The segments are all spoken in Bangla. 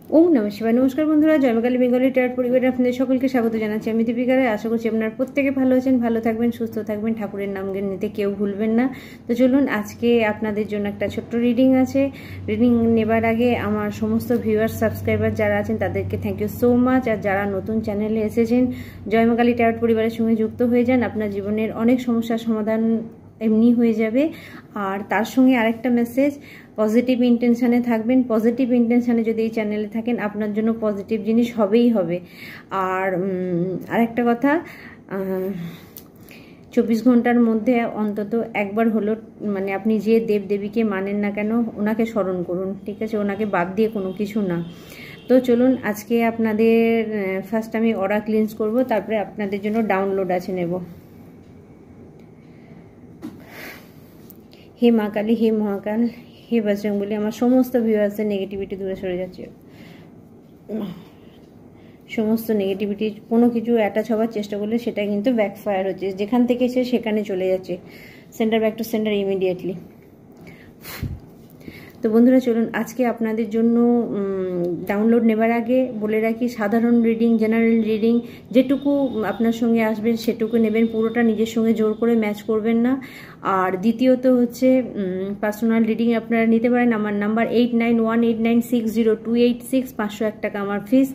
ওম নমঃ শিবায়। নমস্কার বন্ধুরা, জয়মাকালী বেঙ্গলি ট্যারট পরিবারে আপনাদের সকলকে স্বাগত জানাচ্ছি। আমি দীপিকা রায়। আশা করছি আপনারা প্রত্যেকে ভালো আছেন, ভালো থাকবেন, সুস্থ থাকবেন, ঠাকুরের নাম নিতে কেউ ভুলবেন না। তো চলুন, আজকে আপনাদের জন্য একটা ছোট্ট রিডিং আছে। রিডিং নেবার আগে আমার সমস্ত ভিউয়ার সাবস্ক্রাইবার যারা আছেন তাদেরকে থ্যাংক ইউ সো মাচ। আর যারা নতুন চ্যানেলে এসেছেন, জয়মাকালী ট্যারট পরিবারের সঙ্গে যুক্ত হয়ে যান। আপনার জীবনের অনেক সমস্যার সমাধান এমনি হয়ে যাবে। আর তার সঙ্গে আরেকটা মেসেজ, পজিটিভ ইন্টেনশানে থাকবেন। পজিটিভ ইন্টেনশানে যদি এই চ্যানেলে থাকেন, আপনার জন্য পজিটিভ জিনিস হবেই হবে। আর আরেকটা কথা, 24 ঘন্টার মধ্যে অন্তত একবার হলো মানে আপনি যে দেবদেবীকে মানেন না কেন, ওনাকে স্মরণ করুন, ঠিক আছে? ওনাকে বাদ দিয়ে কোনো কিছু না। তো চলুন, আজকে আপনাদের ফার্স্ট আমি অরা ক্লিনস করব, তারপরে আপনাদের জন্য ডাউনলোড আছে নেব। হে মা কালী, হে মহাকাল, হে বজরংবলী, আমার সমস্ত ভিউয়ার্সের নেগেটিভিটি দূরে সরে যাচ্ছে। সমস্ত নেগেটিভিটি কোনো কিছু অ্যাটাচ হওয়ার চেষ্টা করলে সেটা কিন্তু ব্যাকফায়ার হচ্ছে। যেখান থেকে এসে সেখানে চলে যাচ্ছে। Centre back to centre immediately. তো বন্ধুরা চলুন, আজকে আপনাদের জন্য ডাউনলোড নেবার আগে বলে রাখি, সাধারণ রিডিং, জেনারেল রিডিং যেটুকু আপনার সঙ্গে আসবে সেটুকু নেবেন, পুরোটা নিজের সঙ্গে জোর করে ম্যাচ করবেন না। আর দ্বিতীয়ত হচ্ছে, পার্সোনাল রিডিং আপনারা নিতে পারেন। আমার নাম্বার 8918960286, 501 টাকা আমার ফিস।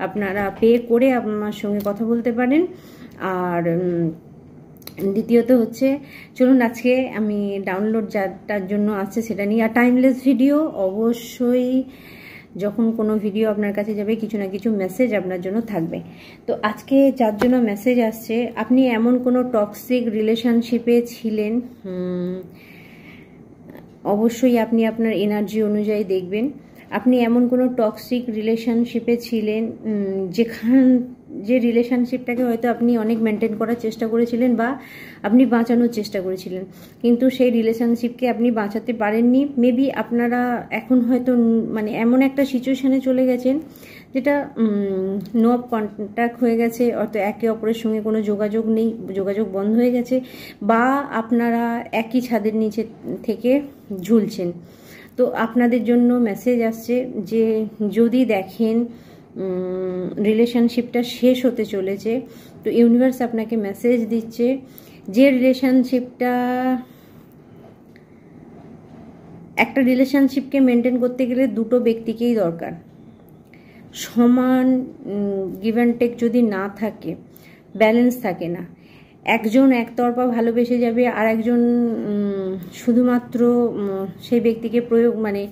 আপনারা পে করে আমার সঙ্গে কথা বলতে পারেন। আর দ্বিতীয়ত হচ্ছে, চলুন আজকে আমি ডাউনলোড যাটার জন্য আছে সেটা নিয়ে। আর টাইমলেস ভিডিও অবশ্যই, যখন কোনো ভিডিও আপনার কাছে যাবে কিছু না কিছু মেসেজ আপনার জন্য থাকবে। তো আজকে যার জন্য মেসেজ আসছে, আপনি এমন কোনো টক্সিক রিলেশনশিপে ছিলেন, অবশ্যই আপনি আপনার এনার্জি অনুযায়ী দেখবেন। আপনি এমন কোনো টক্সিক রিলেশনশিপে ছিলেন যে রিলেশনশিপটাকে হয়তো আপনি অনেক মেনটেন করার চেষ্টা করেছিলেন বা আপনি বাঁচানোর চেষ্টা করেছিলেন, কিন্তু সেই রিলেশনশিপকে আপনি বাঁচাতে পারেননি। মেবি আপনারা এখন হয়তো মানে এমন একটা সিচুয়েশানে চলে গেছেন যেটা নো কন্ট্যাক্ট হয়ে গেছে, অর্থাৎ একে অপরের সঙ্গে কোনো যোগাযোগ নেই, যোগাযোগ বন্ধ হয়ে গেছে, বা আপনারা একই ছাদের নিচে থেকে ঝুলছেন। তো আপনাদের জন্য মেসেজ আসছে যে যদি দেখেন রিলেশনশিপটা শেষ হতে চলেছে, তো ইউনিভার্স আপনাকে মেসেজ দিচ্ছে যে একটা রিলেশনশিপকে মেনটেন করতে গেলে দুটো ব্যক্তিকেই দরকার। সমান গিভ অ্যান্ড টেক যদি না থাকে, ব্যালেন্স থাকে না। একজন একতরফা ভালোবেসে যাবে আর একজন শুধুমাত্র সেই ব্যক্তিকে মানে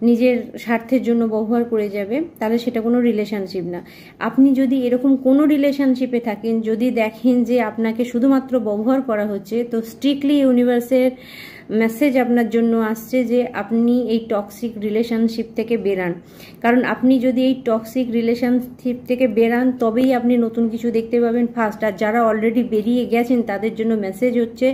নিজের স্বার্থের জন্য ব্যবহার করে যাবে, তাহলে সেটা কোনো রিলেশনশিপ না। আপনি যদি এরকম কোনো রিলেশনশিপে থাকেন, যদি দেখেন যে আপনাকে শুধুমাত্র ব্যবহার করা হচ্ছে, তো স্ট্রিক্টলি ইউনিভার্সের মেসেজ আপনার জন্য আসছে যে আপনি এই টক্সিক রিলেশনশিপ থেকে বেরান। কারণ আপনি যদি এই টক্সিক রিলেশনশিপ থেকে বেরান, তবেই আপনি নতুন কিছু দেখতে পাবেন ফার্স্ট। আর যারা অলরেডি বেরিয়ে গেছেন তাদের জন্য মেসেজ হচ্ছে,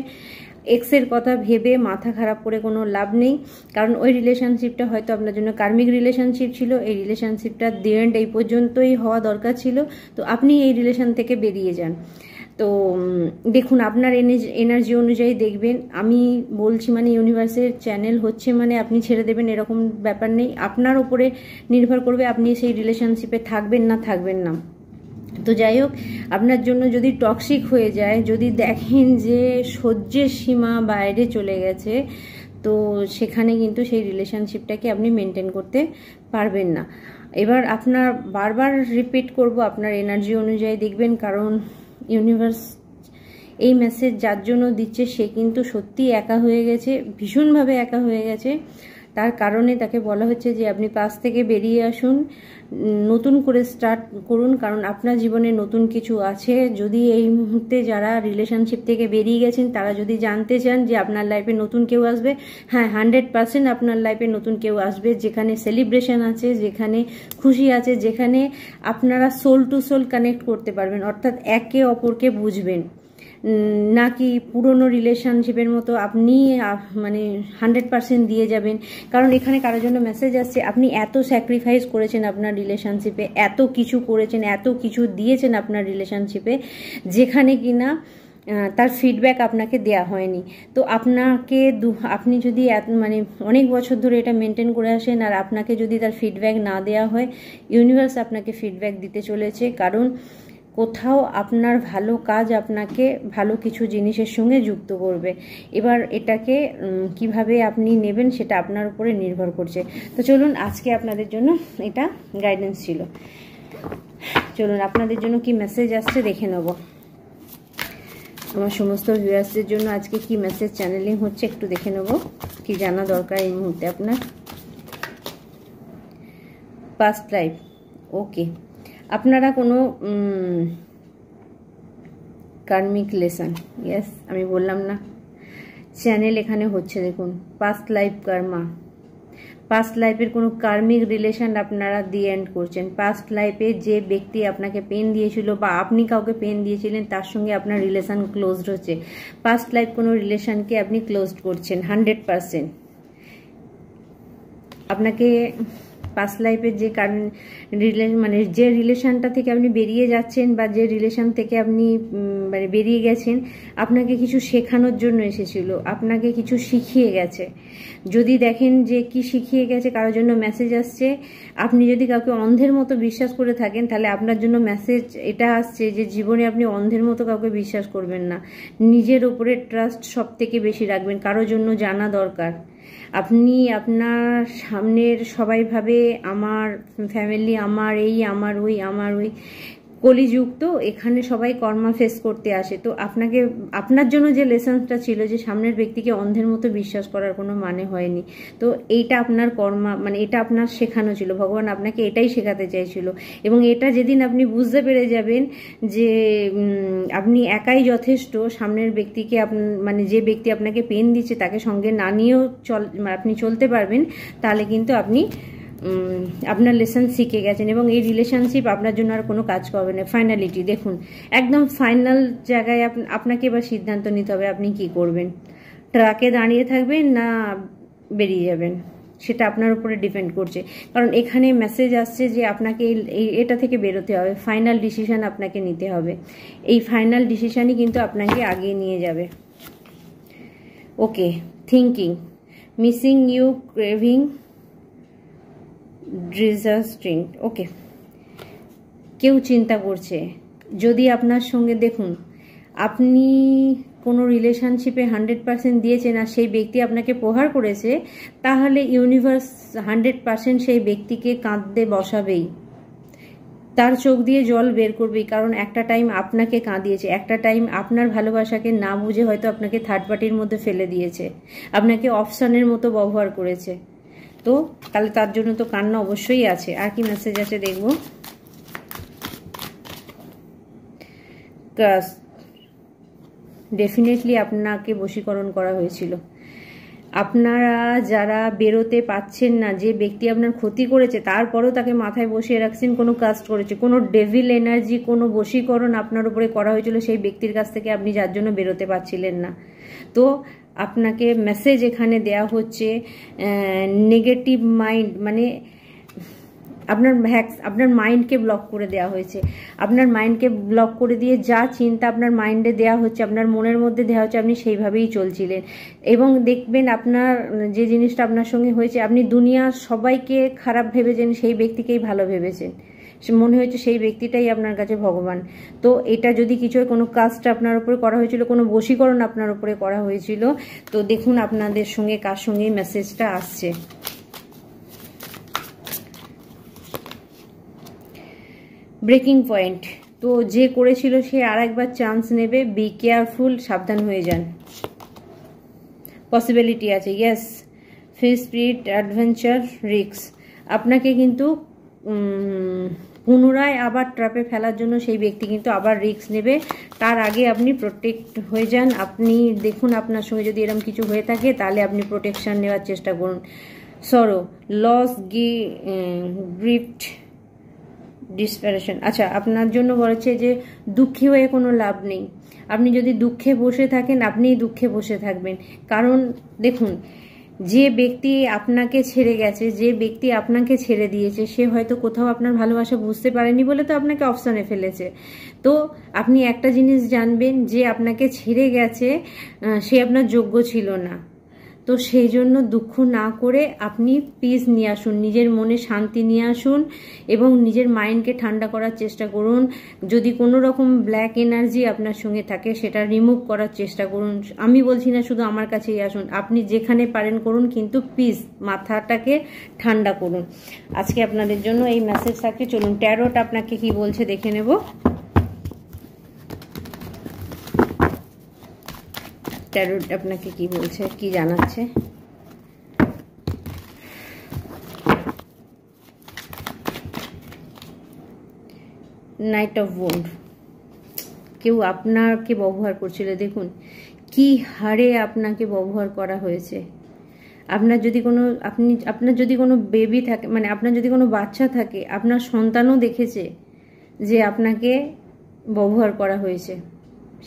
এক্সের কথা ভেবে মাথা খারাপ করে কোনো লাভ নেই। কারণ ওই রিলেশনশিপটা হয়তো আপনার জন্য কার্মিক রিলেশনশিপ ছিল। এই রিলেশনশিপটা দি এন্ড এই পর্যন্তই হওয়া দরকার ছিল। তো আপনি এই রিলেশন থেকে বেরিয়ে যান। তো দেখুন, আপনার এনার্জি অনুযায়ী দেখবেন। আমি বলছি মানে ইউনিভার্সের চ্যানেল হচ্ছে মানে আপনি ছেড়ে দেবেন এরকম ব্যাপার নেই। আপনার উপরে নির্ভর করবে আপনি সেই রিলেশনশিপে থাকবেন না থাকবেন না। তো যাই হোক, আপনার জন্য যদি টক্সিক হয়ে যায়, যদি দেখেন যে সহ্যের সীমা বাইরে চলে গেছে, তো সেখানে কিন্তু সেই রিলেশনশিপটাকে আপনি মেনটেন করতে পারবেন না। এবার আপনার বারবার রিপিট করব, আপনার এনার্জি অনুযায়ী দেখবেন। কারণ ইউনিভার্স এই মেসেজ যার জন্য দিচ্ছে সে কিন্তু সত্যি একা হয়ে গেছে, ভীষণভাবে একা হয়ে গেছে। তার কারণে তাকে বলা হচ্ছে যে আপনি পাশ থেকে বেরিয়ে আসুন, নতুন করে স্টার্ট করুন। কারণ আপনার জীবনে নতুন কিছু আছে। যদি এই মুহূর্তে যারা রিলেশনশিপ থেকে বেরিয়ে গেছেন তারা যদি জানতে চান যে আপনার লাইফে নতুন কেউ আসবে, হ্যাঁ 100% আপনার লাইফে নতুন কেউ আসবে, যেখানে সেলিব্রেশন আছে, যেখানে খুশি আছে, যেখানে আপনারা সোল টু সোল কানেক্ট করতে পারবেন, অর্থাৎ একে অপরকে বুঝবেন। নাকি পুরনো রিলেশনশিপের মতো আপনি মানে 100% দিয়ে যাবেন। কারণ এখানে কারোর জন্য মেসেজ আসছে, আপনি এত স্যাক্রিফাইস করেছেন আপনার রিলেশনশিপে, এত কিছু করেছেন, এত কিছু দিয়েছেন আপনার রিলেশনশিপে, যেখানে কিনা তার ফিডব্যাক আপনাকে দেয়া হয়নি। তো আপনাকে আপনি যদি মানে অনেক বছর ধরে এটা মেনটেন করে আসেন আর আপনাকে যদি তার ফিডব্যাক না দেয়া হয়, ইউনিভার্স আপনাকে ফিডব্যাক দিতে চলেছে, কারণ কোথাও আপনার ভালো কাজ আপনাকে ভালো কিছু জিনিসের সঙ্গে যুক্ত করবে। এবার এটাকে কিভাবে আপনি নেবেন সেটা আপনার উপরে নির্ভর করছে। তো চলুন, আজকে আপনাদের জন্য এটা গাইডেন্স ছিল। চলুন আপনাদের জন্য কি মেসেজ আসছে দেখে নেব। আমার সমস্ত ভিউয়ার্সদের জন্য আজকে কি মেসেজ চ্যানেলিং হচ্ছে একটু দেখে নেব, কি জানা দরকার এই মুহূর্তে আপনার। পাস্ট লাইফ, ওকে, আপনারা কোনো কার্মিক লেসন, ইয়েস আমি বললাম না, চ্যানেল এখানে হচ্ছে দেখুন, পাস্ট লাইফ কার্মা, পাস্ট লাইফের কোনো কার্মিক রিলেশন আপনারা দি এন্ড করছেন। পাস্ট লাইফে যে ব্যক্তি আপনাকে পেন দিয়েছিল বা আপনি কাউকে পেন দিয়েছিলেন তার সঙ্গে আপনার রিলেশন ক্লোজড হচ্ছে। পাস্ট লাইফ কোনো রিলেশনকে আপনি ক্লোজড করছেন 100%। আপনাকে পাস্ট লাইফের যে মানে যে রিলেশনটা থেকে আপনি বেরিয়ে যাচ্ছেন বা যে রিলেশন থেকে আপনি মানে বেরিয়ে গেছেন, আপনাকে কিছু শেখানোর জন্য এসেছিল, আপনাকে কিছু শিখিয়ে গেছে। যদি দেখেন যে কি শিখিয়ে গেছে, কারোর জন্য মেসেজ আসছে, আপনি যদি কাউকে অন্ধের মতো বিশ্বাস করে থাকেন তাহলে আপনার জন্য মেসেজ এটা আসছে যে জীবনে আপনি অন্ধের মতো কাউকে বিশ্বাস করবেন না, নিজের উপরে ট্রাস্ট সব থেকে বেশি রাখবেন। কারোর জন্য জানা দরকার, আপনি আপনার সামনের সবাই ভাবে আমার ফ্যামিলি, আমার এই, আমার ওই, আমার ওই, কলিযুগ তো এখানে সবাই কর্মা ফেস করতে আসে। তো আপনাকে আপনার জন্য যে লেসনসটা ছিল যে সামনের ব্যক্তিকে অন্ধের মতো বিশ্বাস করার কোনো মানে হয়নি, তো এইটা আপনার কর্মা, মানে এটা আপনার শেখানো ছিল, ভগবান আপনাকে এটাই শেখাতে চাইছিল। এবং এটা যেদিন আপনি বুঝতে পেরে যাবেন যে আপনি একাই যথেষ্ট, সামনের ব্যক্তিকে মানে যে ব্যক্তি আপনাকে পেন দিচ্ছে তাকে সঙ্গে না নিয়েও আপনি চলতে পারবেন, তাহলে কিন্তু আপনি আপনার লেসন শিখে গেছেন এবং এই রিলেশনশিপ আপনার জন্য আর কোনো কাজ করবে না। ফাইনালিটি দেখুন, একদম ফাইনাল জায়গায় আপনাকে এবার সিদ্ধান্ত নিতে হবে আপনি কি করবেন। ট্রাকে দাঁড়িয়ে থাকবেন না বেরিয়ে যাবেন, সেটা আপনার উপরে ডিপেন্ড করছে। কারণ এখানে মেসেজ আসছে যে আপনাকে এটা থেকে বেরোতে হবে, ফাইনাল ডিসিশন আপনাকে নিতে হবে। এই ফাইনাল ডিসিশনই কিন্তু আপনাকে আগিয়ে নিয়ে যাবে। ওকে, থিঙ্কিং, মিসিং ইউ, ক্রেভিং, ডিজাস্টিং, ওকে, কেউ চিন্তা করছে। যদি আপনার সঙ্গে দেখুন আপনি কোনো রিলেশনশিপে 100% দিয়েছেন আর সেই ব্যক্তি আপনাকে প্রহার করেছে, তাহলে ইউনিভার্স 100% সেই ব্যক্তিকে কাঁদতে বসাবেই, তার চোখ দিয়ে জল বের করবেই। কারণ একটা টাইম আপনাকে কাঁদিয়েছে, একটা টাইম আপনার ভালোবাসাকে না বুঝে হয়তো আপনাকে থার্ড পার্টির মধ্যে ফেলে দিয়েছে, আপনাকে অপশনের মতো ব্যবহার করেছে। তো তাহলে তার জন্য তো কান্না অবশ্যই আছে। আর কি মেসেজ আছে দেখব। ক্রাশ, ডেফিনেটলি আপনাকে বশীকরণ করা হয়েছিল। আপনারা যারা বেরোতে পাচ্ছেন না, যে ব্যক্তি আপনার ক্ষতি করেছে তারপরেও তাকে মাথায় বসিয়ে রাখছেন, কোনো কাস্ট করেছে, কোনো ডেভিল এনার্জি, কোনো বশীকরণ আপনার উপরে করা হয়েছিল সেই ব্যক্তির কাছ থেকে, আপনি যার জন্য বেরোতে পারছিলেন না। তো আপনাকে মেসেজ এখানে দেয়া হচ্ছে, নেগেটিভ মাইন্ড, মানে আপনার মাইন্ডকে ব্লক করে দেওয়া হয়েছে। আপনার মাইন্ডকে ব্লক করে দিয়ে যা চিন্তা আপনার মাইন্ডে দেওয়া হচ্ছে, আপনার মনের মধ্যে দেওয়া হচ্ছে, আপনি সেইভাবেই চলছিলেন। এবং দেখবেন আপনার যে জিনিসটা আপনার সঙ্গে হয়েছে, আপনি দুনিয়ার সবাইকে খারাপ ভেবেছেন, সেই ব্যক্তিকেই ভালো ভেবেছেন, মনে হয়েছে সেই ব্যক্তিটাই আপনার কাছে ভগবান। তো এটা যদি কিছু কোনো কাজটা আপনার উপরে করা হয়েছিল, কোনো বশীকরণ আপনার উপরে করা হয়েছিল, তো দেখুন আপনাদের সঙ্গে কার সঙ্গে মেসেজটা আসছে। ব্রেকিং পয়েন্ট, তো যে করেছিল সে আর একবার চান্স নেবে, বি কেয়ারফুল, সাবধান হয়ে যান। পসিবিলিটি আছে, yes, free spirit, adventure, risk, আপনাকে কিন্তু পুনরায় আবার ট্র্যাপে ফেলার জন্য সেই ব্যক্তি কিন্তু আবার রিস্ক নেবে। তার আগে আপনি প্রোটেক্ট হয়ে যান। আপনি দেখুন আপনার সঙ্গে যদি এরকম কিছু হয়ে থাকে তাহলে আপনি প্রোটেকশন নেওয়ার চেষ্টা করুন। সরো, লস, গ্রিফট, ডিসপারেশন, আচ্ছা আপনার জন্য বলেছে যে দুঃখী হয়ে কোনো লাভ নেই। আপনি যদি দুঃখে বসে থাকেন, আপনিই দুঃখে বসে থাকবেন। কারণ দেখুন যে ব্যক্তি আপনাকে ছেড়ে গেছে, যে ব্যক্তি আপনাকে ছেড়ে দিয়েছে, সে হয়তো কোথাও আপনার ভালোবাসা বুঝতে পারেনি বলে তো আপনাকে অপশনে ফেলেছে। তো আপনি একটা জিনিস জানবেন, যে আপনাকে ছেড়ে গেছে সে আপনার যোগ্য ছিল না। তো সেই জন্য দুঃখ না করে আপনি পিস নিয়ে আসুন, নিজের মনে শান্তি নিয়ে আসুন এবং নিজের মাইন্ডকে ঠান্ডা করার চেষ্টা করুন। যদি কোনো রকম ব্ল্যাক এনার্জি আপনার সঙ্গে থাকে সেটা রিমুভ করার চেষ্টা করুন। আমি বলছি না শুধু আমার কাছেই আসুন, আপনি যেখানে পারেন করুন, কিন্তু পিস, মাথাটাকে ঠান্ডা করুন। আজকে আপনাদের জন্য এই মেসেজ থাকে। চলুন ট্যারোট আপনাকে কি বলছে দেখে নেব। ট্যারোট আপনাকে কি বলছে, কি জানাচ্ছে। Night of wand. কেউ আপনাকে ব্যবহার করছিল, দেখুন কি হারে আপনাকে ব্যবহার করা হয়েছে। আপনার যদি কোনো বেবি থাকে, মানে আপনার যদি কোনো বাচ্চা থাকে, আপনার সন্তানও দেখেছে যে আপনাকে ব্যবহার করা হয়েছে।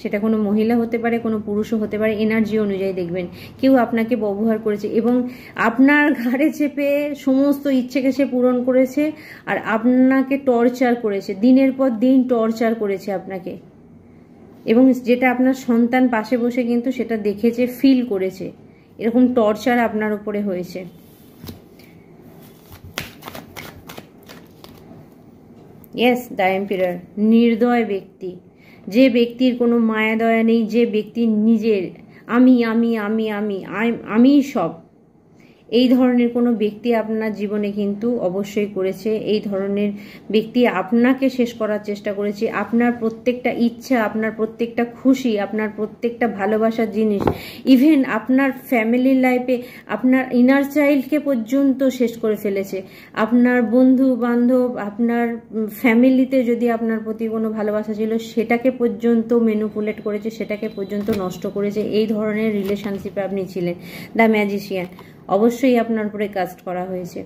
সেটা কোনো মহিলা হতে পারে, কোনো পুরুষও হতে পারে, এনার্জি অনুযায়ী দেখবেন কেউ আপনাকে ব্যবহার করেছে এবং আপনার ঘাড়ে চেপে সমস্ত ইচ্ছেকে সে পূরণ করেছে আর আপনাকে টর্চার করেছে, দিনের পর দিন টর্চার করেছে আপনাকে। এবং যেটা আপনার সন্তান পাশে বসে কিন্তু সেটা দেখেছে, ফিল করেছে, এরকম টর্চার আপনার উপরে হয়েছে। Yes, the emperor. নির্দয় ব্যক্তি, যে ব্যক্তির কোনো মায়া দয়া নেই, যে ব্যক্তির নিজের আমি সব, এই ধরনের কোনো ব্যক্তি আপনার জীবনে কিন্তু অবশ্যই করেছে। এই ধরনের ব্যক্তি আপনাকে শেষ করার চেষ্টা করেছে। আপনার প্রত্যেকটা ইচ্ছা, আপনার প্রত্যেকটা খুশি, আপনার প্রত্যেকটা ভালোবাসার জিনিস, ইভেন আপনার ফ্যামিলি লাইফে আপনার ইনার চাইল্ডকে পর্যন্ত শেষ করে ফেলেছে। আপনার বন্ধু বান্ধব, আপনার ফ্যামিলিতে যদি আপনার প্রতি কোনো ভালোবাসা ছিল সেটাকে পর্যন্ত ম্যানিপুলেট করেছে, সেটাকে পর্যন্ত নষ্ট করেছে। এই ধরনের রিলেশনশিপে আপনি ছিলেন। The magician. অবশ্যই আপনার উপরে কাস্ট করা হয়েছে।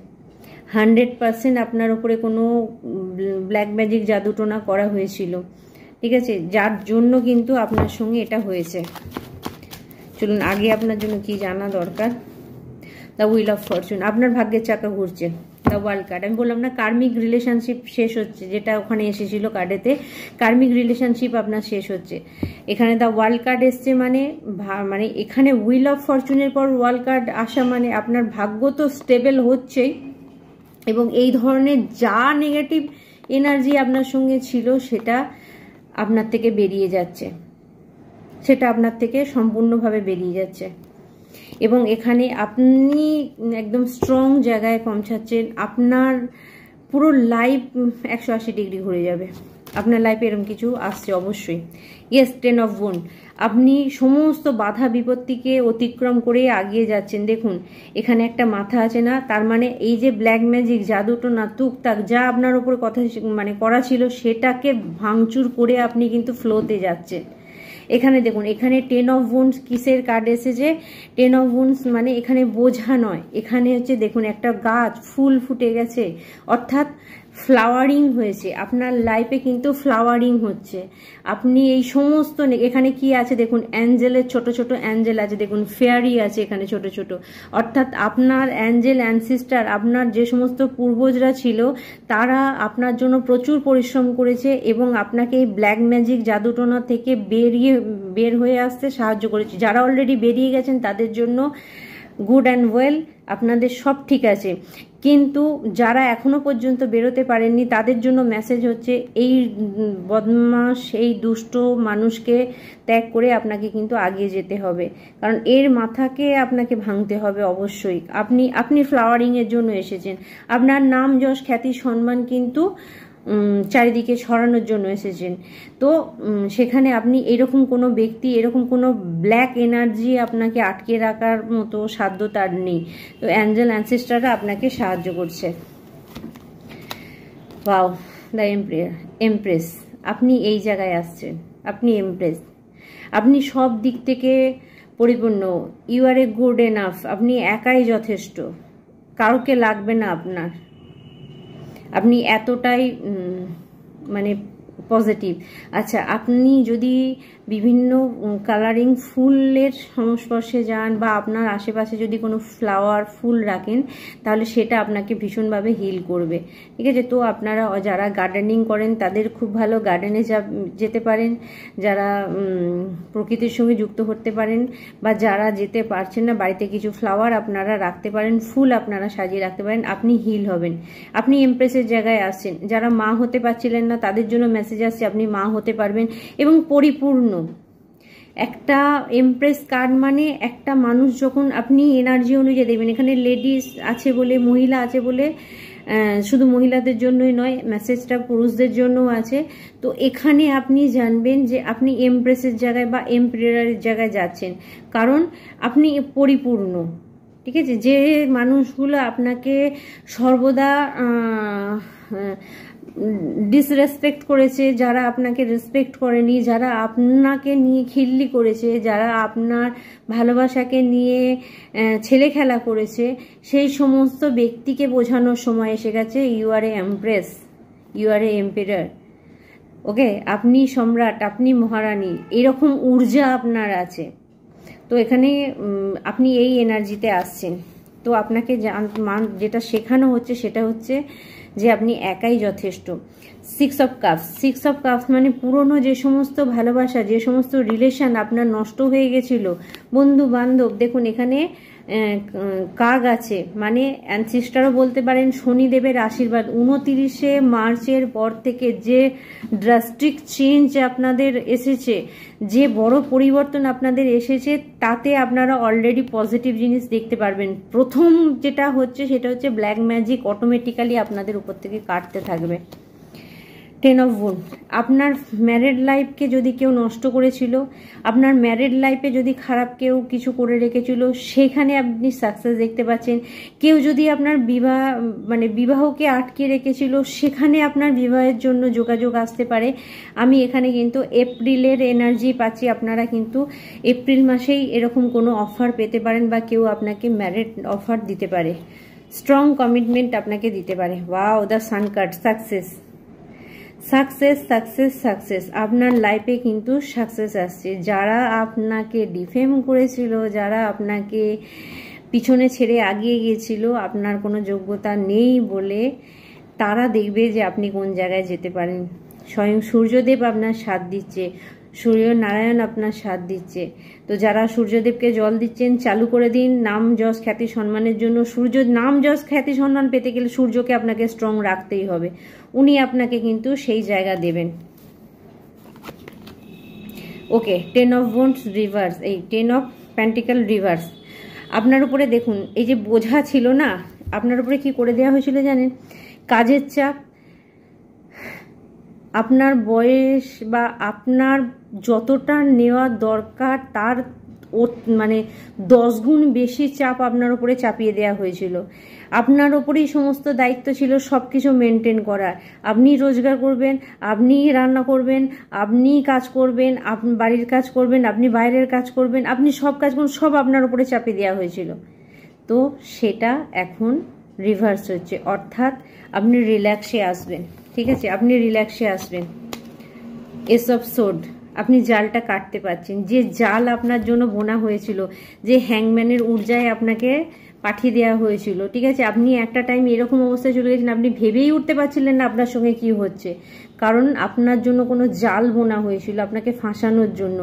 100% আপনার উপরে কোনো ব্ল্যাক ম্যাজিক জাদুটোনা করা হয়েছিল, ঠিক আছে, যার জন্য কিন্তু আপনার সঙ্গে এটা হয়েছে। চলুন আগে আপনার জন্য কি জানা দরকার। The wheel of Fortune. আপনার ভাগ্যের চাকা ঘুরছে। The world card. আমি বললাম না কার্মিক রিলেশনশিপ শেষ হচ্ছে, যেটা ওখানে এসেছিল কার্ডেতে, কার্মিক রিলেশনশিপ আপনার শেষ হচ্ছে। এখানে দ্য ওয়ার্ল্ড কার্ড এসছে, মানে এখানে হুইল অফ ফরচুনের পর ওয়ার্ল্ড কার্ড আসা মানে আপনার ভাগ্য তো স্টেবল হচ্ছেই, এবং এই ধরনের যা নেগেটিভ এনার্জি আপনার সঙ্গে ছিল সেটা আপনার থেকে বেরিয়ে যাচ্ছে, সেটা আপনার থেকে সম্পূর্ণভাবে বেরিয়ে যাচ্ছে। এবং এখানে আপনি একদম স্ট্রং জায়গায় পৌঁছাচ্ছেন। আপনার পুরো লাইফ 180 ডিগ্রি ঘুরে যাবে। আপনার লাইফে এরকম কিছু আসছে অবশ্যই। Yes, 10 of wand. আপনি সমস্ত বাধা বিপত্তিকে অতিক্রম করে এগিয়ে যাচ্ছেন। দেখুন এখানে একটা মাথা আছে না, তার মানে এই যে ব্ল্যাক ম্যাজিক জাদুটোনা টুকটাক যা আপনার উপর কথা করা ছিল সেটাকে ভাঙচুর করে আপনি কিন্তু ফ্লোতে যাচ্ছেন। এখানে দেখুন, এখানে 10 অফ ওয়ান্ডস কিসের কার্ড এসেছে। 10 অফ ওয়ান্ডস মানে এখানে বোঝা নয়, এখানে হচ্ছে দেখুন একটা গাছ ফুল ফুটে গেছে, অর্থাৎ ফ্লাওয়ারিং হয়েছে। আপনার লাইফে কিন্তু ফ্লাওয়ারিং হচ্ছে। আপনি এই সমস্ত, এখানে কি আছে দেখুন, অ্যাঞ্জেলের ছোট ছোট অ্যাঞ্জেল আছে, দেখুন ফেয়ারি আছে এখানে ছোট ছোট, অর্থাৎ আপনার অ্যাঞ্জেল অ্যানসিস্টার, আপনার যে সমস্ত পূর্বজরা ছিল তারা আপনার জন্য প্রচুর পরিশ্রম করেছে এবং আপনাকে এই ব্ল্যাক ম্যাজিক জাদুটোনা থেকে বের হয়ে আসতে সাহায্য করেছে। যারা অলরেডি বেরিয়ে গেছেন তাদের জন্য গুড অ্যান্ড ওয়েল, আপনাদের সব ঠিক আছে। কিন্তু যারা এখনো পর্যন্ত বেরোতে পারেননি তাদের জন্য মেসেজ হচ্ছে, এই বদমাশ, এই দুষ্ট মানুষকে ত্যাগ করে আপনাকে কিন্তু আগিয়ে যেতে হবে, কারণ এর মাথাকে আপনাকে ভাঙতে হবে অবশ্যই। আপনি ফ্লাওয়ারিংয়ের জন্য এসেছেন। আপনার নাম যশ খ্যাতি সম্মান কিন্তু চারিদিকে ছড়ানোর জন্য এসেছেন। তো সেখানে আপনি এরকম কোনো ব্যক্তি, এরকম কোনো ব্ল্যাক এনার্জি আপনাকে আটকে রাখার মতো সাধ্য তার নেই। তো অ্যাঞ্জেল অ্যানসেস্টাররা আপনাকে সাহায্য করছে। Wow, the empress. আপনি এই জায়গায় আসছেন, আপনি এমপ্রেস, আপনি সব দিক থেকে পরিপূর্ণ। You are a good enough. আপনি একাই যথেষ্ট, কাউকে লাগবে না আপনার। আপনি এতটাই মানে পজিটিভ। আচ্ছা, আপনি যদি বিভিন্ন কালারিং ফুলের সংস্পর্শে যান বা আপনার আশেপাশে যদি কোনো ফ্লাওয়ার ফুল রাখেন, তাহলে সেটা আপনাকে ভীষণভাবে হিল করবে। ঠিক আছে, তো আপনারা যারা গার্ডেনিং করেন তাদের খুব ভালো গার্ডেনে যেতে পারেন, যারা প্রকৃতির সঙ্গে যুক্ত হতে পারেন, বা যারা যেতে পারছেন না বাড়িতে কিছু ফ্লাওয়ার আপনারা রাখতে পারেন, ফুল আপনারা সাজিয়ে রাখতে পারেন, আপনি হিল হবেন। আপনি এমপ্রেসের জায়গায় আসছেন। যারা মা হতে পারছিলেন না তাদের জন্য মেসেজ আসছে আপনি মা হতে পারবেন এবং পরিপূর্ণ। একটা এমপ্রেস কার্ড মানে একটা মানুষ যখন আপনি এনার্জি অনুযায়ী দেখবেন, এখানে লেডিস আছে বলে, মহিলা আছে বলে, শুধু মহিলাদের জন্যই নয়, মেসেজটা পুরুষদের জন্যও আছে। তো এখানে আপনি জানবেন যে আপনি এমপ্রেসের জায়গায় বা এমপিরারের জায়গায় যাচ্ছেন, কারণ আপনি পরিপূর্ণ। ঠিক আছে, যে মানুষগুলো আপনাকে সর্বদা ডিসরেসপেক্ট করেছে, যারা আপনাকে রেসপেক্ট করেনি, যারা আপনাকে নিয়ে খিল্লি করেছে, যারা আপনার ভালোবাসাকে নিয়ে ছেলে খেলা করেছে, সেই সমস্ত ব্যক্তিকে বোঝানোর সময় এসে গেছে you are a empress, you are a emperor. Okay, আপনি সম্রাট, আপনি মহারানী, এরকম ঊর্জা আপনার আছে। তো এখানে আপনি এই এনার্জিতে আসছেন। তো আপনাকে যেটা শেখানো হচ্ছে সেটা হচ্ছে যে আপনি একাই যথেষ্ট। 6 অফ কাপস, 6 অফ কাপস মানে পুরনো যে সমস্ত ভালোবাসা, যে সমস্ত রিলেশন আপনার নষ্ট হয়ে গেছিল, বন্ধু বান্ধব, দেখুন এখানে কাক আছে, মানে অ্যানসিস্টারও বলতে পারেন, শনিদেবের আশীর্বাদ। 29শে মার্চের পর থেকে যে ড্রাস্টিক চেঞ্জ আপনাদের এসেছে, যে বড় পরিবর্তন আপনাদের এসেছে, তাতে আপনারা অলরেডি পজিটিভ জিনিস দেখতে পারবেন। প্রথম যেটা হচ্ছে সেটা হচ্ছে ব্ল্যাক ম্যাজিক অটোমেটিক্যালি আপনাদের উপর থেকে কাটতে থাকবে। 10 অফ ওয়ান্ডস, আপনার ম্যারিড লাইফকে যদি কেউ নষ্ট করেছিল, আপনার ম্যারিড লাইফে যদি খারাপ কেউ কিছু করে রেখেছিল, সেখানে আপনি সাকসেস দেখতে পাচ্ছেন। কেউ যদি আপনার বিবাহকে আটকে রেখেছিল, সেখানে আপনার বিবাহের জন্য যোগাযোগ আসতে পারে। আমি এখানে কিন্তু এপ্রিলের এনার্জি পাচ্ছি, আপনারা কিন্তু এপ্রিল মাসেই এরকম কোনো অফার পেতে পারেন বা কেউ আপনাকে ম্যারিড অফার দিতে পারে, স্ট্রং কমিটমেন্ট আপনাকে দিতে পারে। Wow, the sun card, success, success, success, success. আপনার লাইফে কিন্তু সাকসেস আসছে। যারা আপনাকে ডিফেম করেছিল, যারা আপনাকে পিছনে ছেড়ে আগিয়ে গিয়েছিল আপনার কোনো যোগ্যতা নেই বলে, তারা দেখবে যে আপনি কোন জায়গায় যেতে পারেন। স্বয়ং সূর্যদেব আপনার সাথ দিচ্ছে, সূর্যনারায়ণ আপনার সাথ দিচ্ছে। তো যারা সূর্যদেবকে জল দিচ্ছেন, চালু করে দিন নাম যশ খ্যাতি সম্মানের জন্য। সূর্য নাম যশ খ্যাতি সম্মান পেতে গেলে সূর্যকে আপনাকে স্ট্রং রাখতেই হবে, উনি আপনাকে কিন্তু সেই জায়গা দেবেন। ওকে, 10 অফ ওয়ান্ডস রিভার্স, এই 10 অফ পেন্টিকল রিভার্স। আপনার উপরে দেখুন, এই যে বোঝা ছিল না, আপনার উপরে কি করে দেওয়া হয়েছিল জানেন? কাজের চাপ, আপনার বয়স বা আপনার যতটা নেওয়া দরকার তার 10 গুণ বেশি চাপ আপনার উপরে চাপিয়ে দেওয়া হয়েছিল। আপনার ওপরেই সমস্ত দায়িত্ব ছিল সব কিছু মেনটেন করার। আপনি রোজগার করবেন, আপনি রান্না করবেন, আপনি কাজ করবেন, আপনি বাড়ির কাজ করবেন, আপনি বাইরের কাজ করবেন, আপনি সব কাজ করবেন, সব আপনার উপরে চাপিয়ে দেওয়া হয়েছিল। তো সেটা এখন রিভার্স হচ্ছে, অর্থাৎ আপনি রিল্যাক্সে আসবেন। ঠিক আছে, আপনি রিল্যাক্সে আসবেন। এস অফ সোর্ড, আপনি জালটা কাটতে পারছেন। যে জাল আপনার জন্য বোনা হয়েছিল, যে হ্যাংম্যানের ঊর্জায় আপনাকে পাঠিয়ে দেওয়া হয়েছিল, ঠিক আছে, আপনি একটা টাইম এরকম অবস্থায় চলে গেছেন, আপনি ভেবেই উঠতে পারছিলেন না আপনার সঙ্গে কি হচ্ছে, কারণ আপনার জন্য কোনো জাল বোনা হয়েছিল, আপনাকে ফাঁসানোর জন্য,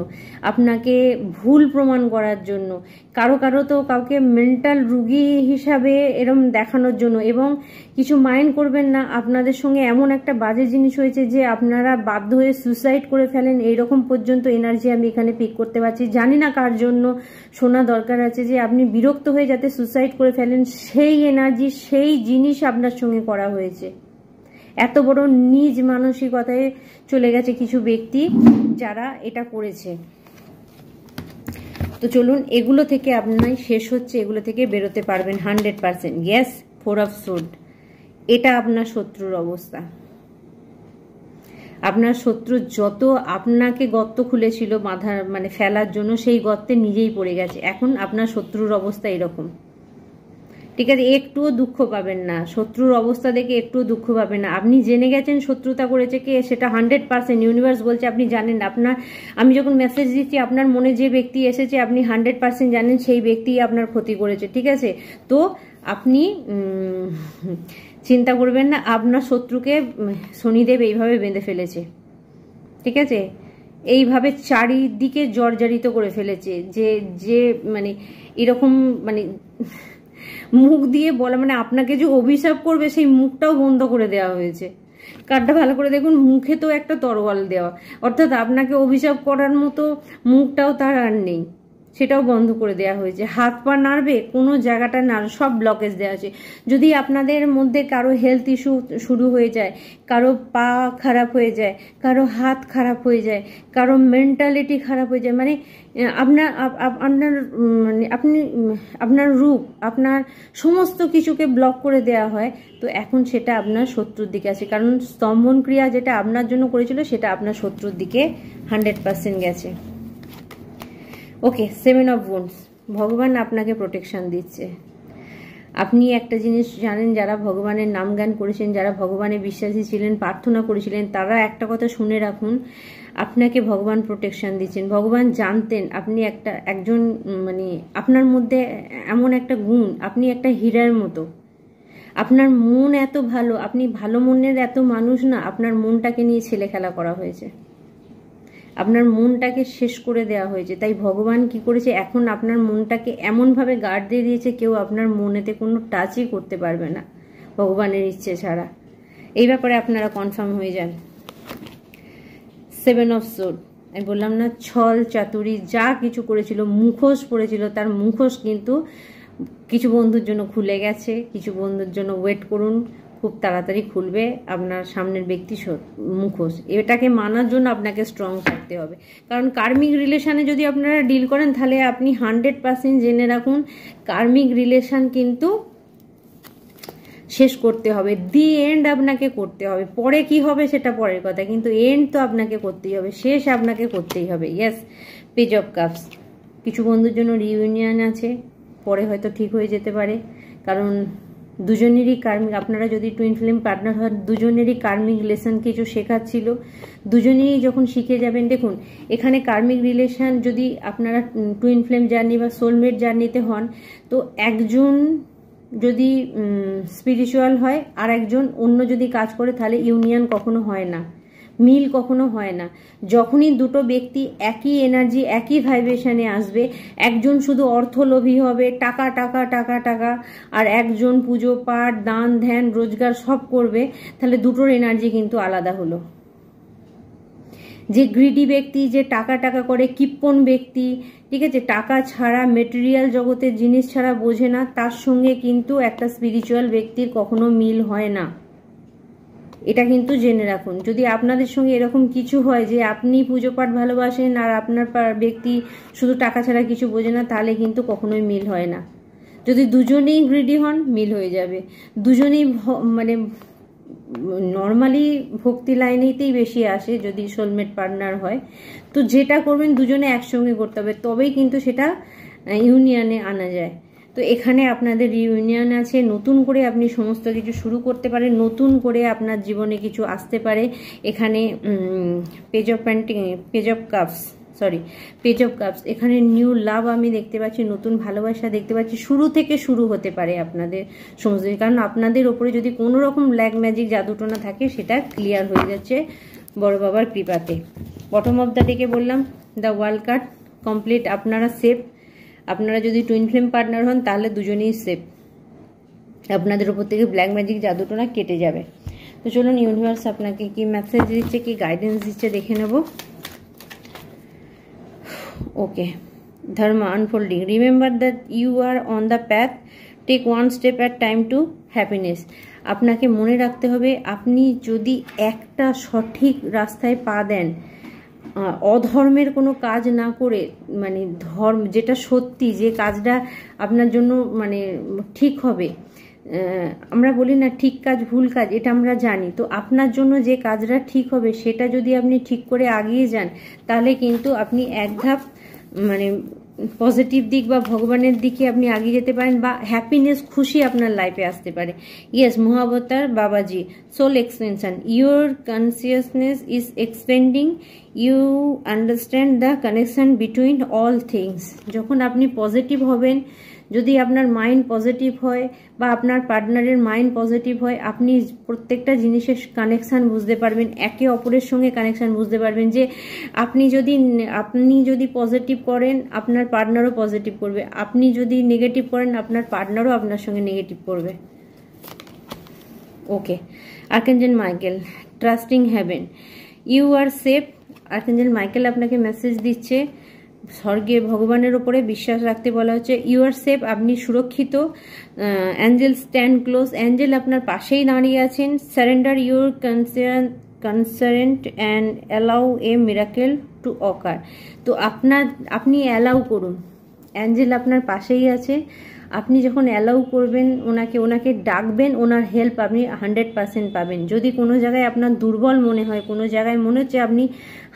আপনাকে ভুল প্রমাণ করার জন্য, কারো তো কাউকে মেন্টাল রুগী হিসাবে এরম দেখানোর জন্য। এবং কিছু মাইন্ড করবেন না, আপনাদের সঙ্গে এমন একটা বাজে জিনিস হয়েছে যে আপনারা বাধ্য হয়ে সুইসাইড করে ফেলেন, এইরকম পর্যন্ত এনার্জি আমি এখানে পিক করতে পারছি। জানি না কার জন্য শোনা দরকার আছে যে আপনি বিরক্ত হয়ে যাতে সুইসাইড করে ফেলেন, সেই এনার্জি, সেই জিনিস আপনার সঙ্গে করা হয়েছে। এত বড় নিজ মানসিকতায় চলে গেছে কিছু ব্যক্তি যারা এটা করেছে। তো চলুন, এগুলো থেকে আপনার শেষ হচ্ছে, এগুলো থেকে বেরোতে পারবেন 100%। ইয়েস, 4 অফ সোর্ড, এটা আপনার শত্রুর অবস্থা। আপনার শত্রু যত আপনাকে গর্ত খুলেছিল ফেলার জন্য, সেই গর্তে নিজেই পড়ে গেছে। এখন আপনার শত্রুর অবস্থা এরকম। ঠিক আছে, একটুও দুঃখ পাবেন না, শত্রুর অবস্থা দেখে একটুও দুঃখ পাবেন না। আপনি জেনে গেছেন শত্রুতা করেছে কে, সেটা 100%। ইউনিভার্স বলছে আপনি জানেন। আপনার, আমি যখন মেসেজ দিচ্ছি, আপনার মনে যে ব্যক্তি এসেছে আপনি 100% জানেন সেই ব্যক্তি আপনার ক্ষতি করেছে। ঠিক আছে, তো আপনি চিন্তা করবেন না, আপনার শত্রুকে শনিদেব এইভাবে বেঁধে ফেলেছে। ঠিক আছে, এইভাবে চারিদিকে জর্জরিত করে ফেলেছে, যে যে মানে এরকম মানে মুখ দিয়ে বলা, মানে আপনাকে যে অভিশাপ করবে সেই মুখটাও বন্ধ করে দেওয়া হয়েছে। কার্ডটা ভালো করে দেখুন, মুখে তো একটা তরোয়াল দেওয়া, অর্থাৎ আপনাকে অভিশাপ করার মতো মুখটাও তার আর নেই, সেটাও বন্ধ করে দেওয়া হয়েছে। হাত পা নাড়বে, কোনো জায়গাটা নাড়বে, সব ব্লকেজ দেওয়া আছে। যদি আপনাদের মধ্যে কারো হেলথ ইস্যু শুরু হয়ে যায়, কারো পা খারাপ হয়ে যায়, কারো হাত খারাপ হয়ে যায়, কারো মেন্টালিটি খারাপ হয়ে যায়, মানে আপনার মানে আপনার রূপ, আপনার সমস্ত কিছুকে ব্লক করে দেওয়া হয়, তো এখন সেটা আপনার শত্রুর দিকে আছে। কারণ স্তম্ভন ক্রিয়া যেটা আপনার জন্য করেছিল সেটা আপনার শত্রুর দিকে 100% গেছে। ওকে, 7 অফ ওয়ান্ডস, ভগবান আপনাকে প্রোটেকশন দিচ্ছে। আপনি একটা জিনিস জানেন, যারা ভগবানের নাম গান করেছেন, যারা ভগবানে বিশ্বাসী ছিলেন, প্রার্থনা করেছিলেন, তারা একটা কথা শুনে রাখুন, আপনাকে ভগবান প্রোটেকশন দিচ্ছেন। ভগবান জানতেন আপনি একজন মানে আপনার মধ্যে এমন একটা গুণ, আপনি একটা হীরার মতো, আপনার মন এত ভালো, আপনি ভালো মনের এত মানুষ না, আপনার মনটাকে নিয়ে ছেলে খেলা করা হয়েছে, আপনার মনটাকে শেষ করে দেওয়া হয়েছে। তাই ভগবান কি করেছে, এখন আপনার মনটাকে এমনভাবে গার্ড দিয়ে দিয়েছে, কেউ আপনার মনেতে কোনো টাচই করতে পারবে না ভগবানের ইচ্ছে ছাড়া। এই ব্যাপারে আপনারা কনফার্ম হয়ে যান। 7 অফ সোর্ড, আমি বললাম না, ছল চাতুরি যা কিছু করেছিল, মুখোশ পড়েছিল, তার মুখোশ কিন্তু কিছু বন্ধুর জন্য খুলে গেছে, কিছু বন্ধুর জন্য ওয়েট করুন, খুব তাড়াতাড়ি খুলবে আপনার সামনের ব্যক্তি মুখোশ। এটাকে মানার জন্য আপনাকে স্ট্রং থাকতে হবে। কারণ কার্মিক রিলেশনে যদি আপনারা ডিল করেন, তাহলে আপনি 100% জেনে রাখুন, কার্মিক রিলেশন কিন্তু শেষ করতে হবে, দি এন্ড আপনাকে করতে হবে। পরে কি হবে সেটা পরের কথা, কিন্তু এন্ড তো আপনাকে করতেই হবে, শেষ আপনাকে করতেই হবে। ইয়েস, পেজ অফ কাপস, কিছু বন্ধুর জন্য রিইউনিয়ন আছে, পরে হয়তো ঠিক হয়ে যেতে পারে। কারণ দুজনেরই কার্মিক, আপনারা যদি টুইন ফ্লেম পার্টনার হন, দুজনেরই কার্মিক রিলেশন কিছু শেখাচ্ছিল, দুজনেই যখন শিখে যাবেন। দেখুন, এখানে কার্মিক রিলেশন যদি আপনারা টুইন ফ্লেম জার্নি বা সোলমেট জার্নিতে হন, তো একজন যদি স্পিরিচুয়াল হয় আর একজন অন্য যদি কাজ করে, তাহলে ইউনিয়ন কখনো হয় না, মিল কখনো হয় না। যখনই দুটো ব্যক্তি একই এনার্জি, একই ভাইব্রেশনে আসবে, একজন শুধু অর্থলোভী হবে, টাকা টাকা টাকা টাকা, আর একজন পুজো পাঠ দান ধ্যান রোজগার সব করবে, তাহলে দুটোর এনার্জি কিন্তু আলাদা হলো। যে গ্রিডি ব্যক্তি, যে টাকা টাকা করে, কিপ্পন ব্যক্তি, ঠিক আছে, টাকা ছাড়া, মেটেরিয়াল জগতের জিনিস ছাড়া বোঝে না, তার সঙ্গে কিন্তু একটা স্পিরিচুয়াল ব্যক্তির কখনো মিল হয় না। এটা কিন্তু জেনে রাখুন। যদি আপনাদের সঙ্গে এরকম কিছু হয় যে আপনি পুজো পাঠ ভালোবাসেন আর আপনার ব্যক্তি শুধু টাকা ছাড়া কিছু বোঝে না, তাহলে কিন্তু কখনোই মিল হয় না। যদি দুজনেই গ্রিডি হন, মিল হয়ে যাবে। দুজনেই মানে নর্মালি ভক্তি লাইনেতেই বেশি আসে যদি সোলমেট পার্টনার হয়, তো যেটা করবেন দুজনে একসঙ্গে করতে হবে, তবেই কিন্তু সেটা ইউনিয়নে আনা যায়। তো এখানে আপনাদের রিউনিয়ন আছে, নতুন করে আপনি সমস্ত কিছু শুরু করতে পারেন, নতুন করে আপনার জীবনে কিছু আসতে পারে। এখানে পেজ অফ কাপস, এখানে নিউ লাভ আমি দেখতে পাচ্ছি, নতুন ভালোবাসা দেখতে পাচ্ছি, শুরু থেকে শুরু হতে পারে আপনাদের সমস্ত। কারণ আপনাদের ওপরে যদি কোনো রকম ব্ল্যাক ম্যাজিক জাদুটোনা থাকে, সেটা ক্লিয়ার হয়ে যাচ্ছে বড় বাবার কৃপাতে। বটম অফ দ্য ডেকে বললাম দ্য ওয়ার্ল্ড কার্ড, কমপ্লিট, আপনারা সেফ। আপনারা যদি টুইন ফ্লেম পার্টনার হন, তাহলে দুজনেই সেফ, আপনাদের উপর থেকে ব্ল্যাক ম্যাজিক জাদুটোনা কেটে যাবে। তো চলুন ইউনিভার্স আপনাকে কি মেসেজ দিচ্ছে, কি গাইডেন্স দিচ্ছে দেখে নেব। ওকে, Dharma unfolding. Remember that you are on the path. Take one step at time to happiness. আপনাকে মনে রাখতে হবে, আপনি যদি একটা সঠিক রাস্তায় পা দেন, অধর্মের কোনো কাজ না করে, মানে ধর্ম যেটা সত্যি, যে কাজটা আপনার জন্য মানে ঠিক হবে, আমরা বলি না ঠিক কাজ ভুল কাজ, এটা আমরা জানি। তো আপনার জন্য যে কাজটা ঠিক হবে, সেটা যদি আপনি ঠিক করে এগিয়ে যান, তাহলে কিন্তু আপনি এক ধাপ মানে পজিটিভ দিক বা ভগবানের দিকে আপনি এগিয়ে যেতে পারেন, বা হ্যাপিনেস, খুশি আপনার লাইফে আসতে পারে। Yes, Mahavatar Babaji, soul expansion, your consciousness is expanding, you understand the connection between all things. যখন আপনি পজিটিভ হবেন, যদি আপনার মাইন্ড পজিটিভ হয় বা আপনার পার্টনারের মাইন্ড পজিটিভ হয়, আপনি প্রত্যেকটা জিনিসের কানেকশান বুঝতে পারবেন, একে অপরের সঙ্গে কানেকশান বুঝতে পারবেন। যে আপনি যদি পজিটিভ করেন, আপনার পার্টনারও পজিটিভ করবে, আপনি যদি নেগেটিভ করেন, আপনার পার্টনারও আপনার সঙ্গে নেগেটিভ করবে। Okay, archangel Michael, trusting heaven, you are safe. Archangel Michael আপনাকে মেসেজ দিচ্ছে, স্বর্গে ভগবানের ওপরে বিশ্বাস রাখতে বলা হচ্ছে। ইউ আর সেফ, আপনি সুরক্ষিত। অ্যাঞ্জেল স্ট্যান্ড ক্লোজ, অ্যাঞ্জেল আপনার পাশেই দাঁড়িয়ে আছেন। Surrender your concern and allow A miracle two অকার। তো আপনি অ্যালাউ করুন, অ্যাঞ্জেল আপনার পাশেই আছে। আপনি যখন অ্যালাউ করবেন ওনাকে ডাকবেন, ওনার হেল্প আপনি 100% পাবেন। যদি কোনো জায়গায় আপনার দুর্বল মনে হয়, কোনো জায়গায় মনে হচ্ছে আপনি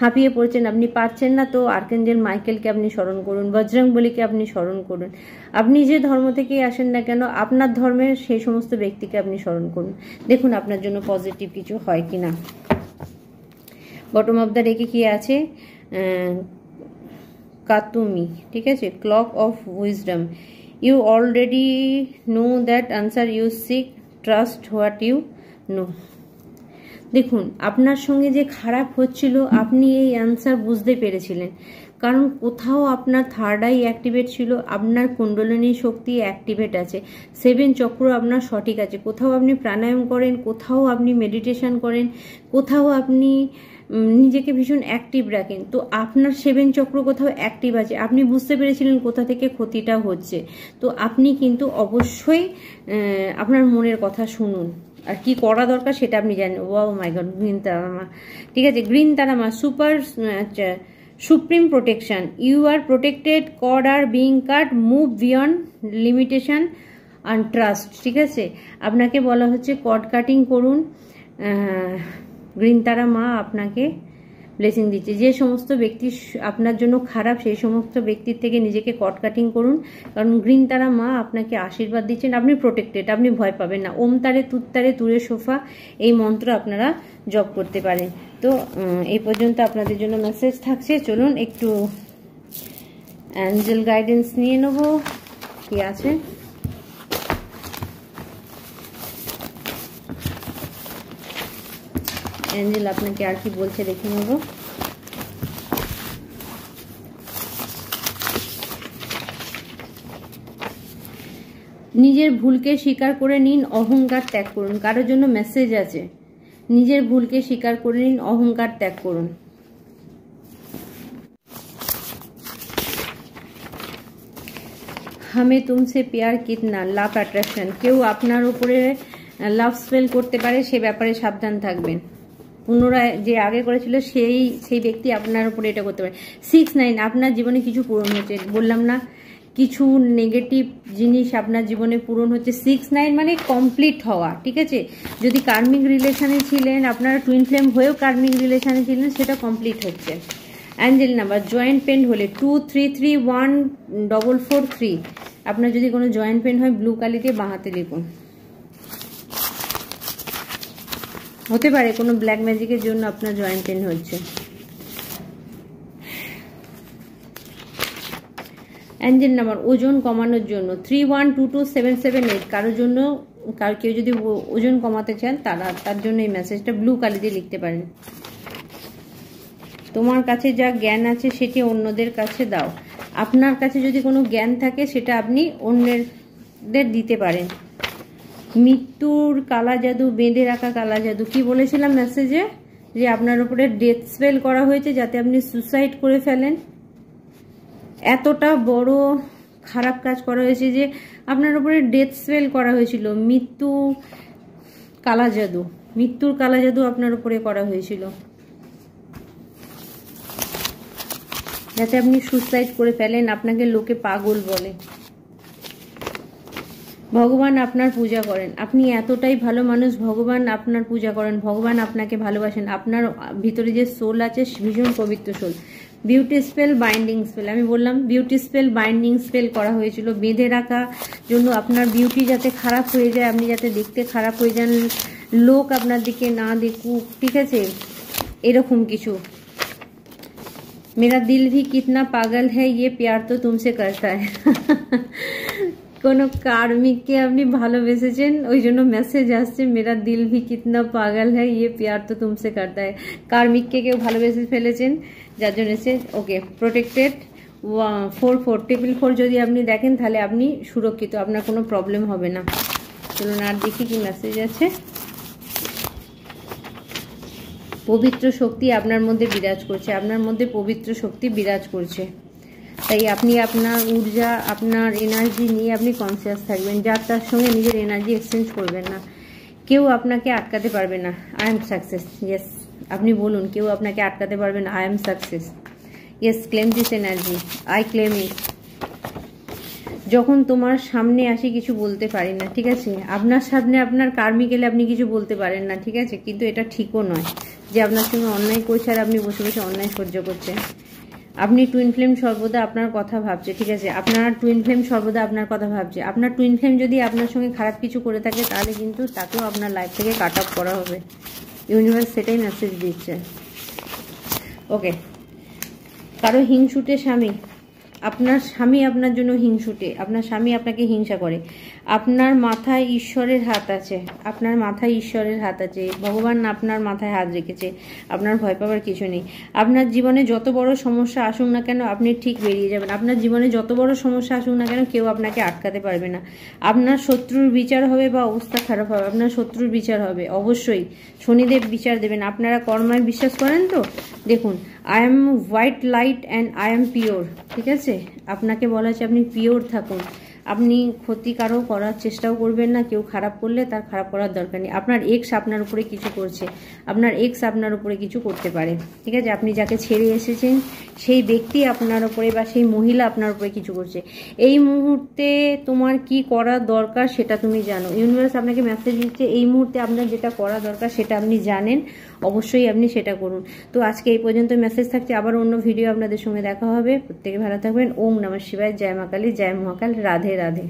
হাঁপিয়ে পড়ছেন, আপনি পারছেন না, তো আর্কেঞ্জেল মাইকেলকে আপনি স্মরণ করুন, বজরংবলীকে আপনি স্মরণ করুন। আপনি যে ধর্ম থেকেই আসেন না কেন, আপনার ধর্মের সেই সমস্ত ব্যক্তিকে আপনি স্মরণ করুন। দেখুন আপনার জন্য পজিটিভ কিছু হয় কি না। বটম অফ দ্য ডেকে কি আছে? কাতুমি, ঠিক আছে, clock of wisdom. You already know that answer you seek, trust what you know. দেখুন আপনার সঙ্গে যে খারাপ হচ্ছিল, আপনি এই অ্যান্সার বুঝতে পেরেছিলেন, কারণ কোথাও আপনার থার্ড আই অ্যাক্টিভেট ছিল, আপনার কুণ্ডলিনী শক্তি অ্যাক্টিভেট আছে, 7 চক্র আপনার সঠিক আছে। কোথাও আপনি প্রাণায়াম করেন, কোথাও আপনি মেডিটেশন করেন, কোথাও আপনি নিজেকে ভীষণ অ্যাক্টিভ রাখেন, তো আপনার 7 চক্র কোথাও অ্যাক্টিভ আছে। আপনি বুঝতে পেরেছিলেন কোথা থেকে ক্ষতিটা হচ্ছে, তো আপনি কিন্তু অবশ্যই আপনার মনের কথা শুনুন, আর কি করা দরকার সেটা আপনি জানেন। Wow my god, green Tarama, ঠিক আছে, green Tarama, supreme protection, you are protected, cord are being cut, move beyond limitation and trust, ঠিক আছে। আপনাকে বলা হচ্ছে কর্ড কাটিং করুন। গ্রিন তারা মা আপনাকে ব্লেসিং দিচ্ছে। যে সমস্ত ব্যক্তি আপনার জন্য খারাপ, সেই সমস্ত ব্যক্তির থেকে নিজেকে কট কাটিং করুন, কারণ গ্রিন তারা মা আপনাকে আশীর্বাদ দিচ্ছেন, আপনি প্রোটেক্টেড, আপনি ভয় পাবেন না। ওম তারে তুত্তারে তুরে সোফা, এই মন্ত্র আপনারা জপ করতে পারেন। তো এই পর্যন্ত আপনাদের জন্য মেসেজ থাকছে। চলুন একটু অ্যাঞ্জেল গাইডেন্স নিয়ে নেব, কি আছে। অ্যাঞ্জেল আপনাকে আর কি বলছে দেখে নেব। নিজের ভুলকে স্বীকার করে নিন, অহংকার ত্যাগ করুন। কারোর জন্য মেসেজ আছে, নিজের ভুলকে স্বীকার করে নিন, অহংকার ত্যাগ করুন। হামে তুমসে প্যার কিতনা, লাভ অ্যাট্রাকশন, কেউ আপনার উপরে লাভ স্পেল করতে পারে, সে ব্যাপারে সাবধান থাকবেন। পুনরায় যে আগে করেছিল সেই ব্যক্তি আপনার উপরে এটা করতে পারে। 6-9, আপনার জীবনে কিছু পূরণ হচ্ছে, বললাম না, কিছু নেগেটিভ জিনিস আপনার জীবনে পূরণ হচ্ছে। 6-9 মানে কমপ্লিট হওয়া, ঠিক আছে। যদি কার্মিক রিলেশনে ছিলেন, আপনারা টুইন ফ্লেম হয়েও কার্মিক রিলেশনে ছিলেন, সেটা কমপ্লিট হচ্ছে। অ্যাঞ্জেল নাম্বার জয়েন্ট পেন হলে 2331443, আপনার যদি কোনো জয়েন্ট পেন হয় ব্লু কালিতে বাঁ হাতে লিখুন। হতে পারে কোনো ব্ল্যাক ম্যাজিকের জন্য আপনার জয়েন্ট পেন হচ্ছে। অ্যাঞ্জেল নাম্বার ওজন কমানোর জন্য 31227778, কারোর জন্য কেউ যদি ওজন কমাতে চান তার জন্য এই মেসেজটা ব্লু কালি দিয়ে লিখতে পারেন। তোমার কাছে যা জ্ঞান আছে সেটি অন্যদের কাছে দাও। আপনার কাছে যদি কোনো জ্ঞান থাকে সেটা আপনি অন্যদের দিতে পারেন। মৃত্যুর কালা জাদু, বেঁধে রাখা কালা জাদু, কি বলেছিলাম মেসেজে, যে আপনার উপরে ডেথ স্পেল করা হয়েছে যাতে আপনি সুসাইড করে ফেলেন। এতটা বড় খারাপ কাজ করা হয়েছে যে আপনার উপরে ডেথ স্পেল করা হয়েছিল। মৃত্যুর কালা জাদু আপনার উপরে করা হয়েছিল যাতে আপনি সুসাইড করে ফেলেন, আপনাকে লোকে পাগল বলে। ভগবান আপনার পূজা করেন, আপনি এতটাই ভালো মানুষ, ভগবান আপনার পূজা করেন, ভগবান আপনাকে ভালোবাসেন। আপনার ভিতরে যে সোল আছে ভীষণ পবিত্র soul, beauty spell, binding spell, আমি বললাম বিউটি স্পেল, বাইন্ডিং স্পেল করা হয়েছিল বেঁধে রাখা জন্য, আপনার বিউটি যাতে খারাপ হয়ে যায়, আপনি যাতে দেখতে খারাপ হয়ে যান, লোক আপনার দিকে না দেখুক, ঠিক আছে, এরকম কিছু। মেরা দিল ভি কিতনা পাগল হ্যায় ইয়ে প্যার তো তুমসে করতা হ্যায়। কোনো কার্মিককে আপনি ভালোবেসেছেন, ওই জন্য মেসেজ আসছে মেরা দিল ভি কিতনা পাগল হ্যায় ইয়ে প্যার তো তুমসে করতা হ্যায়। কার্মিককে কেউ ভালোবেসে ফেলেছেন, যার জন্য এসে ওকে প্রোটেক্টেড। 4 যদি আপনি দেখেন তাহলে আপনি সুরক্ষিত, আপনার কোনো প্রবলেম হবে না। চলুন আর দেখি কি মেসেজ আছে। পবিত্র শক্তি আপনার মধ্যে বিরাজ করছে, আপনার মধ্যে পবিত্র শক্তি বিরাজ করছে, তাই আপনি আপনার ঊর্জা, আপনার এনার্জি নিয়ে আপনি কনসিয়াস থাকবেন, যার তার সঙ্গে নিজের এনার্জি এক্সচেঞ্জ করবেন না। কেউ আপনাকে আটকাতে পারবে না। আই এম সাকসেস, ইয়েস, আপনি বলুন কেউ আপনাকে আটকাতে পারবে না। I am success, yes, claim this energy, I claim ইট। যখন তোমার সামনে আসি কিছু বলতে পারি না, ঠিক আছে, আপনার সামনে আপনার কার্মিক এলে আপনি কিছু বলতে পারেন না, ঠিক আছে, কিন্তু এটা ঠিকও নয় যে আপনার সঙ্গে অন্যায় করছে আর আপনি বসে বসে অন্যায় সহ্য করছেন। আপনি টুইন ফ্লেম সর্বদা আপনার কথা ভাবছে, ঠিক আছে, আপনার টুইন ফ্লেম সর্বদা আপনার কথা ভাবছে। আপনার টুইন ফ্লেম যদি আপনার সঙ্গে খারাপ কিছু করে থাকে তাহলে কিন্তু তাকেও আপনার লাইফ থেকে কাট অফ করা হবে। ইউনিভার্স সেটাই মেসেজ দিচ্ছে। ওকে, কারো হিংসুটে স্বামী, আপনার স্বামী আপনার জন্য হিংসুটে, আপনার স্বামী আপনাকে হিংসা করে। আপনার মাথায় ঈশ্বরের হাত আছে, আপনার মাথায় ঈশ্বরের হাত আছে, ভগবান আপনার মাথায় হাত রেখেছে, আপনার ভয় পাওয়ার কিছু নেই। আপনার জীবনে যত বড় সমস্যা আসুক না কেন আপনি ঠিক বেরিয়ে যাবেন। আপনার জীবনে যত বড় সমস্যা আসুক না কেন কেউ আপনাকে আটকাতে পারবে না। আপনার শত্রুর বিচার হবে বা অবস্থা খারাপ হবে, আপনার শত্রুর বিচার হবে অবশ্যই, শনিদেব বিচার দেবেন। আপনারা কর্মায় বিশ্বাস করেন তো? দেখুন, I am white light and I am pure, ঠিক আছে, আপনাকে বলা হচ্ছে আপনি পিওর থাকুন, আপনি ক্ষতি কারো করার চেষ্টাও করবেন না, কেউ খারাপ করলে তার খারাপ করার দরকার নেই। আপনার এক্স আপনার উপরে কিছু করছে, আপনার এক্স আপনার উপরে কিছু করতে পারে, ঠিক আছে, আপনি যাকে ছেড়ে এসেছেন সেই ব্যক্তি আপনার উপরে বা সেই মহিলা আপনার উপরে কিছু করছে। এই মুহূর্তে তোমার কি করা দরকার সেটা তুমি জানো। ইউনিভার্স আপনাকে মেসেজ দিচ্ছে এই মুহূর্তে আপনার যেটা করা দরকার সেটা আপনি জানেন, অবশ্যই আপনি সেটা করুন। তো আজকে এই পর্যন্ত মেসেজ থাকছে, আবার অন্য ভিডিও আপনাদের সঙ্গে দেখা হবে। প্রত্যেকে ভালো থাকবেন। ওম নমঃ শিবায়, জয় মা কালী, জয় মহাকাল, রাধে রাধে।